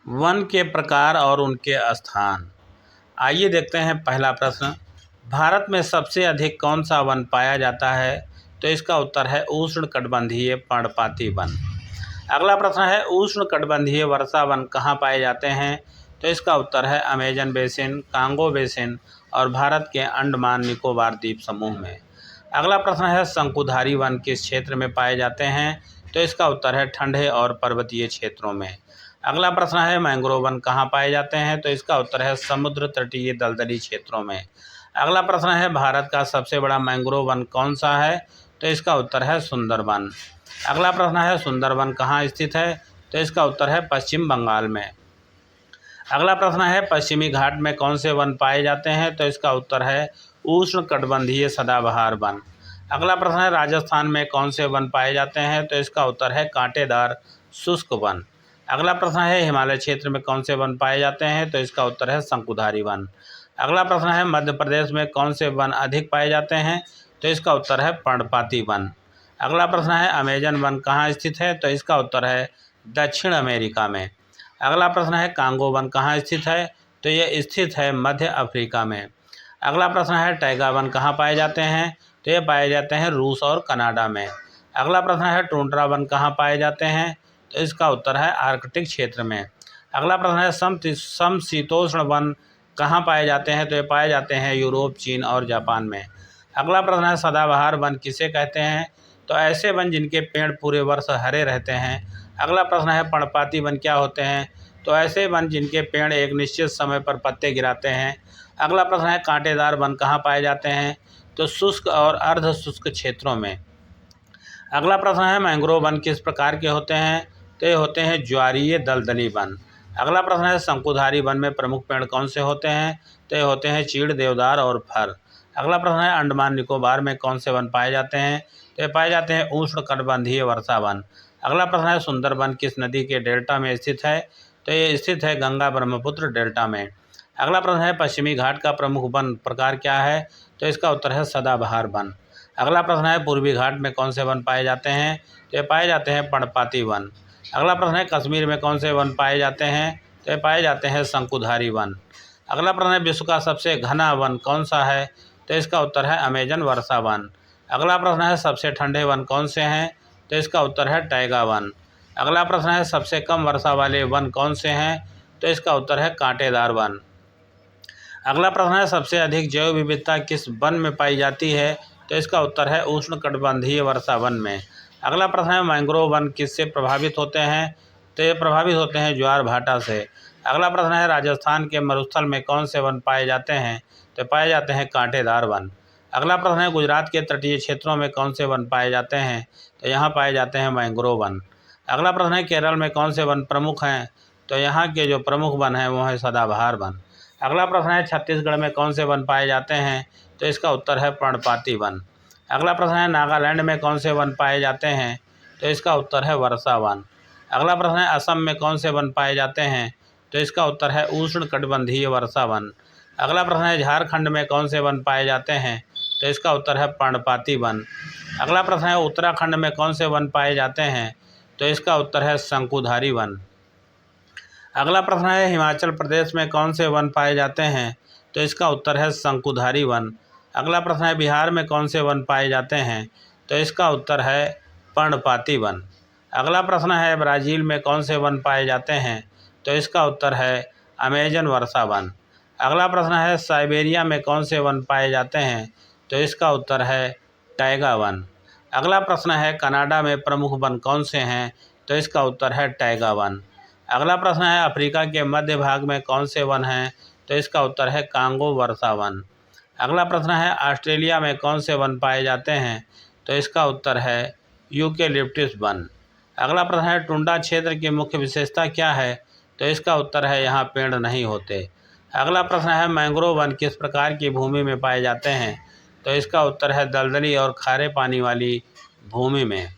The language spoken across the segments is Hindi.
वन के प्रकार और उनके स्थान। आइए देखते हैं पहला प्रश्न, भारत में सबसे अधिक कौन सा वन पाया जाता है? तो इसका उत्तर है उष्णकटिबंधीय पर्णपाती वन। अगला प्रश्न है, उष्णकटिबंधीय वर्षा वन कहाँ पाए जाते हैं? तो इसका उत्तर है अमेजन बेसिन, कांगो बेसिन और भारत के अंडमान निकोबार द्वीप समूह में। अगला प्रश्न है, शंकुधारी वन किस क्षेत्र में पाए जाते हैं? तो इसका उत्तर है ठंडे और पर्वतीय क्षेत्रों में। अगला प्रश्न है, मैंग्रोव वन कहाँ पाए जाते हैं? तो इसका उत्तर है समुद्र तटीय दलदली क्षेत्रों में। अगला प्रश्न है, भारत का सबसे बड़ा मैंग्रोव वन कौन सा है? तो इसका उत्तर है सुंदरवन। अगला प्रश्न है, सुंदरवन कहाँ स्थित है? तो इसका उत्तर है पश्चिम बंगाल में। अगला प्रश्न है, पश्चिमी घाट में कौन से वन पाए जाते हैं? तो इसका उत्तर है उष्णकटिबंधीय सदाबहार वन। अगला प्रश्न है, राजस्थान में कौन से वन पाए जाते हैं? तो इसका उत्तर है कांटेदार शुष्क वन। अगला प्रश्न है, हिमालय क्षेत्र में कौन से वन पाए जाते हैं? तो इसका उत्तर है शंकुधारी वन। अगला प्रश्न है, मध्य प्रदेश में कौन से वन अधिक पाए जाते हैं? तो इसका उत्तर है पर्णपाती वन। अगला प्रश्न है, अमेजन वन कहाँ स्थित है? तो इसका उत्तर है दक्षिण अमेरिका में। अगला प्रश्न है, कांगो वन कहाँ स्थित है? तो ये स्थित है मध्य अफ्रीका में। अगला प्रश्न है, टैगा वन कहाँ पाए जाते हैं? तो ये पाए जाते हैं रूस और कनाडा में। अगला प्रश्न है, टुंड्रा वन कहाँ पाए जाते हैं? तो इसका उत्तर है आर्कटिक क्षेत्र में। अगला प्रश्न है, समशीतोष्ण वन कहाँ पाए जाते हैं? तो ये पाए जाते हैं यूरोप, चीन और जापान में। अगला प्रश्न है, सदाबहार वन किसे कहते हैं? तो ऐसे वन जिनके पेड़ पूरे वर्ष हरे रहते हैं। अगला प्रश्न है, पर्णपाती वन क्या होते हैं? तो ऐसे वन जिनके पेड़ एक निश्चित समय पर पत्ते गिराते हैं। अगला प्रश्न है, कांटेदार वन कहाँ पाए जाते हैं? तो शुष्क और अर्ध शुष्क क्षेत्रों में। अगला प्रश्न है, मैंग्रोव वन किस प्रकार के होते हैं? तो ये होते हैं ज्वारीय दलदली वन। अगला प्रश्न है, शंकुधारी वन में प्रमुख पेड़ कौन से होते हैं? तो ये होते हैं चीड़, देवदार और फर। अगला प्रश्न है, अंडमान निकोबार में कौन से वन पाए जाते हैं? तो ये पाए जाते हैं उष्णकटिबंधीय वर्षा वन। अगला प्रश्न है, सुंदरवन किस नदी के डेल्टा में स्थित है? तो ये स्थित है गंगा ब्रह्मपुत्र डेल्टा में। अगला प्रश्न है, पश्चिमी घाट का प्रमुख वन प्रकार क्या है? तो इसका उत्तर है सदाबहार वन। अगला प्रश्न है, पूर्वी घाट में कौन से वन पाए जाते हैं? तो ये पाए जाते हैं पर्णपाती वन। अगला प्रश्न है, कश्मीर में कौन से वन पाए जाते हैं? तो ये पाए जाते हैं शंकुधारी वन। अगला प्रश्न है, विश्व का सबसे घना वन कौन सा है? तो इसका उत्तर है अमेजन वर्षा वन। अगला प्रश्न है, सबसे ठंडे वन कौन से हैं? तो इसका उत्तर है टैगा वन। अगला प्रश्न है, सबसे कम वर्षा वाले वन कौन से हैं? तो इसका उत्तर है कांटेदार वन। अगला प्रश्न है, सबसे अधिक जैव विविधता किस वन में पाई जाती है? तो इसका उत्तर है उष्णकटिबंधीय वर्षा वन में। अगला प्रश्न है, मैंग्रोव वन किससे प्रभावित होते हैं? तो ये प्रभावित होते हैं ज्वार भाटा से। अगला प्रश्न है, राजस्थान के मरुस्थल में कौन से वन पाए जाते हैं? तो पाए जाते हैं कांटेदार वन। अगला प्रश्न है, गुजरात के तटीय क्षेत्रों में कौन से वन पाए जाते हैं? तो यहाँ पाए जाते हैं मैंग्रोव वन। अगला प्रश्न है, केरल में कौन से वन प्रमुख हैं? तो यहाँ के जो प्रमुख वन हैं वो है सदाबहार वन। अगला प्रश्न है, छत्तीसगढ़ में कौन से वन पाए जाते हैं? तो इसका उत्तर है पर्णपाती वन। अगला प्रश्न है, नागालैंड में कौन से वन पाए जाते हैं? तो इसका उत्तर है वर्षा वन। अगला प्रश्न है, असम में कौन से वन पाए जाते हैं? तो इसका उत्तर है उष्णकटिबंधीय वर्षा वन। अगला प्रश्न है, झारखंड में कौन से वन पाए जाते हैं? तो इसका उत्तर है पर्णपाती वन। अगला प्रश्न है, उत्तराखंड में कौन से वन पाए जाते हैं? तो इसका उत्तर है शंकुधारी वन। अगला प्रश्न है, हिमाचल प्रदेश में कौन से वन पाए जाते हैं? तो इसका उत्तर है शंकुधारी वन। अगला प्रश्न है, बिहार में कौन से वन पाए जाते हैं? तो इसका उत्तर है पर्णपाती वन। अगला प्रश्न है, ब्राज़ील में कौन से वन पाए जाते हैं? तो इसका उत्तर है अमेजन वर्षा वन। अगला प्रश्न है, साइबेरिया में कौन से वन पाए जाते हैं? तो इसका उत्तर है टैगा वन। अगला प्रश्न है, कनाडा में प्रमुख वन कौन से हैं? तो इसका उत्तर है टैगा वन। अगला प्रश्न है, अफ्रीका के मध्य भाग में कौन से वन हैं? तो इसका उत्तर है कांगो वर्षा वन। अगला प्रश्न है, ऑस्ट्रेलिया में कौन से वन पाए जाते हैं? तो इसका उत्तर है यूकेलिप्टस वन। अगला प्रश्न है, टुंडा क्षेत्र की मुख्य विशेषता क्या है? तो इसका उत्तर है यहाँ पेड़ नहीं होते। अगला प्रश्न है, मैंग्रोव वन किस प्रकार की भूमि में पाए जाते हैं? तो इसका उत्तर है दलदली और खारे पानी वाली भूमि में।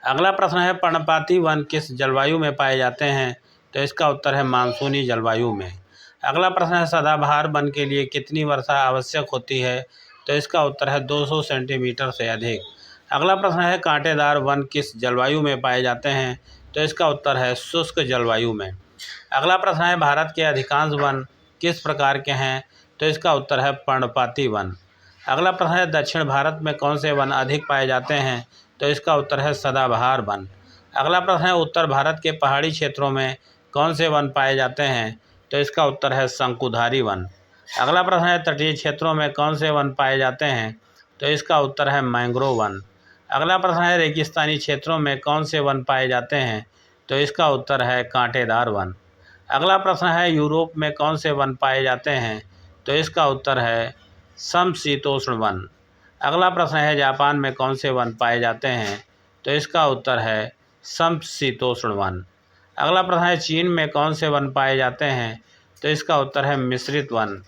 अगला प्रश्न है, पर्णपाती वन किस जलवायु में पाए जाते हैं? तो इसका उत्तर है मानसूनी जलवायु में। अगला प्रश्न है, सदाबहार वन के लिए कितनी वर्षा आवश्यक होती है? तो इसका उत्तर है 200 सेंटीमीटर से अधिक। अगला प्रश्न है, कांटेदार वन किस जलवायु में पाए जाते हैं? तो इसका उत्तर है शुष्क जलवायु में। अगला प्रश्न है भारत के अधिकांश वन किस प्रकार के हैं? तो इसका उत्तर है पर्णपाती वन। अगला प्रश्न है दक्षिण भारत में कौन से वन अधिक पाए जाते हैं? तो इसका उत्तर है सदाबहार वन। अगला प्रश्न है उत्तर भारत के पहाड़ी क्षेत्रों में कौन से वन पाए जाते हैं? तो इसका उत्तर है शंकुधारी वन। अगला प्रश्न है तटीय क्षेत्रों में कौन से वन पाए जाते हैं? तो इसका उत्तर है मैंग्रोव वन। अगला प्रश्न है रेगिस्तानी क्षेत्रों में कौन से वन पाए जाते हैं? तो इसका उत्तर है कांटेदार वन। अगला प्रश्न है यूरोप में कौन से वन पाए जाते हैं? तो इसका उत्तर है समशीतोष्ण वन। अगला प्रश्न है जापान में कौन से वन पाए जाते हैं? तो इसका उत्तर है समशीतोष्ण वन। अगला प्रश्न है चीन में कौन से वन पाए जाते हैं? तो इसका उत्तर है मिश्रित वन।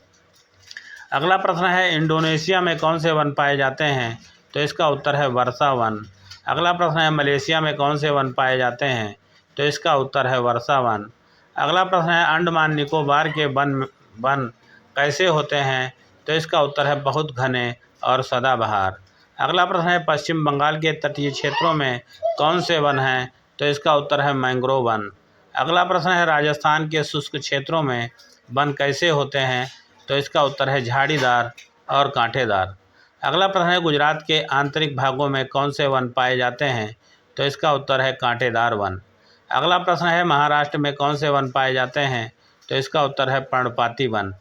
अगला प्रश्न है इंडोनेशिया में कौन से वन पाए जाते हैं? तो इसका उत्तर है वर्षा वन। अगला प्रश्न है मलेशिया में कौन से वन पाए जाते हैं? तो इसका उत्तर है वर्षा वन। अगला प्रश्न है अंडमान निकोबार के वन कैसे होते हैं? तो इसका उत्तर है बहुत घने और सदाबहार। अगला प्रश्न है पश्चिम बंगाल के तटीय क्षेत्रों में कौन से वन हैं? तो इसका उत्तर है मैंग्रोव वन। अगला प्रश्न है राजस्थान के शुष्क क्षेत्रों में वन कैसे होते हैं? तो इसका उत्तर है झाड़ीदार और कांटेदार। अगला प्रश्न है गुजरात के आंतरिक भागों में कौन से वन पाए जाते हैं? तो इसका उत्तर है कांटेदार वन। अगला प्रश्न है महाराष्ट्र में कौन से वन पाए जाते हैं? तो इसका उत्तर है पर्णपाती वन।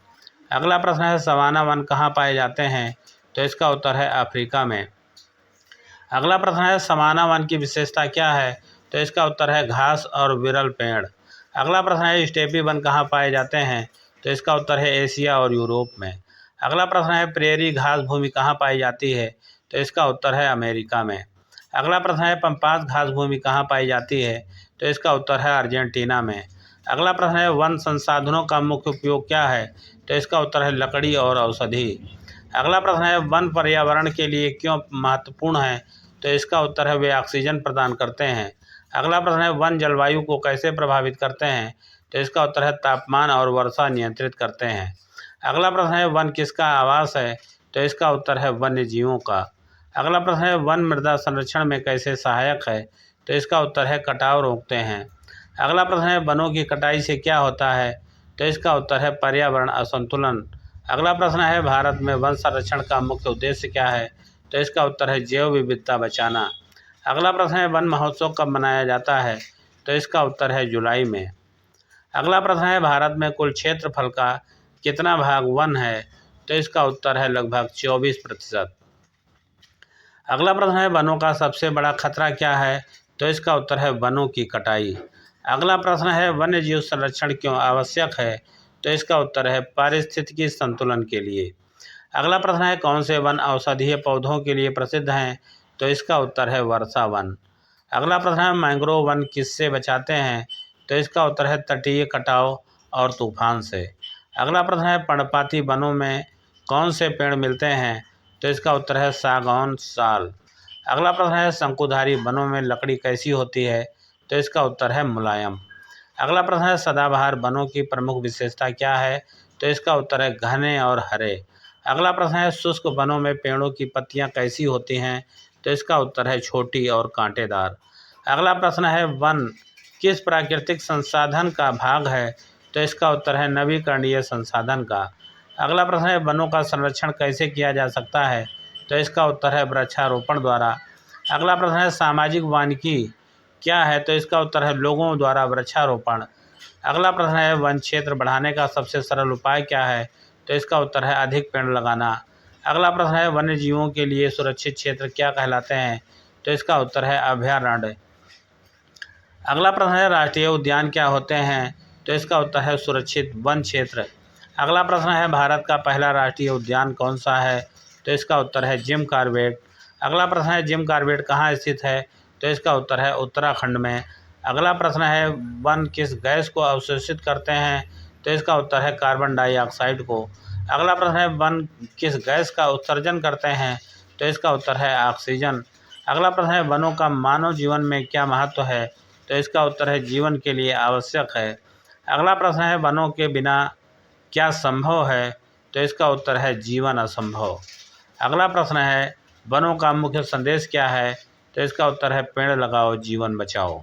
अगला प्रश्न है सवाना वन कहाँ पाए जाते हैं? तो इसका उत्तर है अफ्रीका में। अगला प्रश्न है सवाना वन की विशेषता क्या है? तो इसका उत्तर है घास और विरल पेड़। अगला प्रश्न है स्टेपी वन कहाँ पाए जाते हैं? तो इसका उत्तर है एशिया और यूरोप में। अगला प्रश्न है प्रेरी घास भूमि कहाँ पाई जाती है? तो इसका उत्तर है अमेरिका में। अगला प्रश्न है पम्पास घास भूमि कहाँ पाई जाती है? तो इसका उत्तर है अर्जेंटीना में। अगला प्रश्न है वन संसाधनों का मुख्य उपयोग क्या है? तो इसका उत्तर है लकड़ी और औषधि। अगला प्रश्न है वन पर्यावरण के लिए क्यों महत्वपूर्ण है? तो इसका उत्तर है वे ऑक्सीजन प्रदान करते हैं। अगला प्रश्न है वन जलवायु को कैसे प्रभावित करते हैं? तो इसका उत्तर है तापमान और वर्षा नियंत्रित करते हैं। अगला प्रश्न है वन किसका आवास है? तो इसका उत्तर है वन्य जीवों का। अगला प्रश्न है वन मृदा संरक्षण में कैसे सहायक है? तो इसका उत्तर है कटाव रोकते हैं। अगला प्रश्न है वनों की कटाई से क्या होता है? तो इसका उत्तर है पर्यावरण असंतुलन। अगला प्रश्न है भारत में वन संरक्षण का मुख्य उद्देश्य क्या है? तो इसका उत्तर है जैव विविधता बचाना। अगला प्रश्न है वन महोत्सव कब मनाया जाता है? तो इसका उत्तर है जुलाई में। अगला प्रश्न है भारत में कुल क्षेत्रफल का कितना भाग वन है? तो इसका उत्तर है लगभग 24%। अगला प्रश्न है वनों का सबसे बड़ा खतरा क्या है? तो इसका उत्तर है वनों की कटाई। अगला प्रश्न है वन्य जीव संरक्षण क्यों आवश्यक है? तो इसका उत्तर है पारिस्थितिकी संतुलन के लिए। अगला प्रश्न है कौन से वन औषधीय पौधों के लिए प्रसिद्ध हैं? तो इसका उत्तर है वर्षा वन। अगला प्रश्न है मैंग्रोव वन किससे बचाते हैं? तो इसका उत्तर है तटीय कटाव और तूफान से। अगला प्रश्न है पर्णपाती वनों में कौन से पेड़ मिलते हैं? तो इसका उत्तर है सागौन साल। अगला प्रश्न है शंकुधारी वनों में लकड़ी कैसी होती है? तो इसका उत्तर है मुलायम। अगला प्रश्न है सदाबहार वनों की प्रमुख विशेषता क्या है? तो इसका उत्तर है घने और हरे। अगला प्रश्न है शुष्क वनों में पेड़ों की पत्तियां कैसी होती हैं? तो इसका उत्तर है छोटी और कांटेदार। अगला प्रश्न है वन किस प्राकृतिक संसाधन का भाग है? तो इसका उत्तर है नवीकरणीय संसाधन का। अगला प्रश्न है वनों का संरक्षण कैसे किया जा सकता है? तो इसका उत्तर है वृक्षारोपण द्वारा। अगला प्रश्न है सामाजिक वानिकी क्या है? तो इसका उत्तर है लोगों द्वारा वृक्षारोपण। अगला प्रश्न है वन क्षेत्र बढ़ाने का सबसे सरल उपाय क्या है? तो इसका उत्तर है अधिक पेड़ लगाना। अगला प्रश्न है वन्य जीवों के लिए सुरक्षित क्षेत्र क्या कहलाते हैं? तो इसका उत्तर है अभयारण्य। अगला प्रश्न है राष्ट्रीय उद्यान क्या होते हैं? तो इसका उत्तर है सुरक्षित वन क्षेत्र। अगला प्रश्न है भारत का पहला राष्ट्रीय उद्यान कौन सा है? तो इसका उत्तर है जिम कॉर्बेट। अगला प्रश्न है जिम कॉर्बेट कहाँ स्थित है? तो इसका उत्तर है उत्तराखंड में। अगला प्रश्न है वन किस गैस को अवशोषित करते हैं? तो इसका उत्तर है कार्बन डाइऑक्साइड को। अगला प्रश्न है वन किस गैस का उत्सर्जन करते हैं? तो इसका उत्तर है ऑक्सीजन। अगला प्रश्न है वनों का मानव जीवन में क्या महत्व है? तो इसका उत्तर है जीवन के लिए आवश्यक है। अगला प्रश्न है वनों के बिना क्या संभव है? तो इसका उत्तर है जीवन असंभव। अगला प्रश्न है वनों का मुख्य संदेश क्या है? तो इसका उत्तर है पेड़ लगाओ जीवन बचाओ।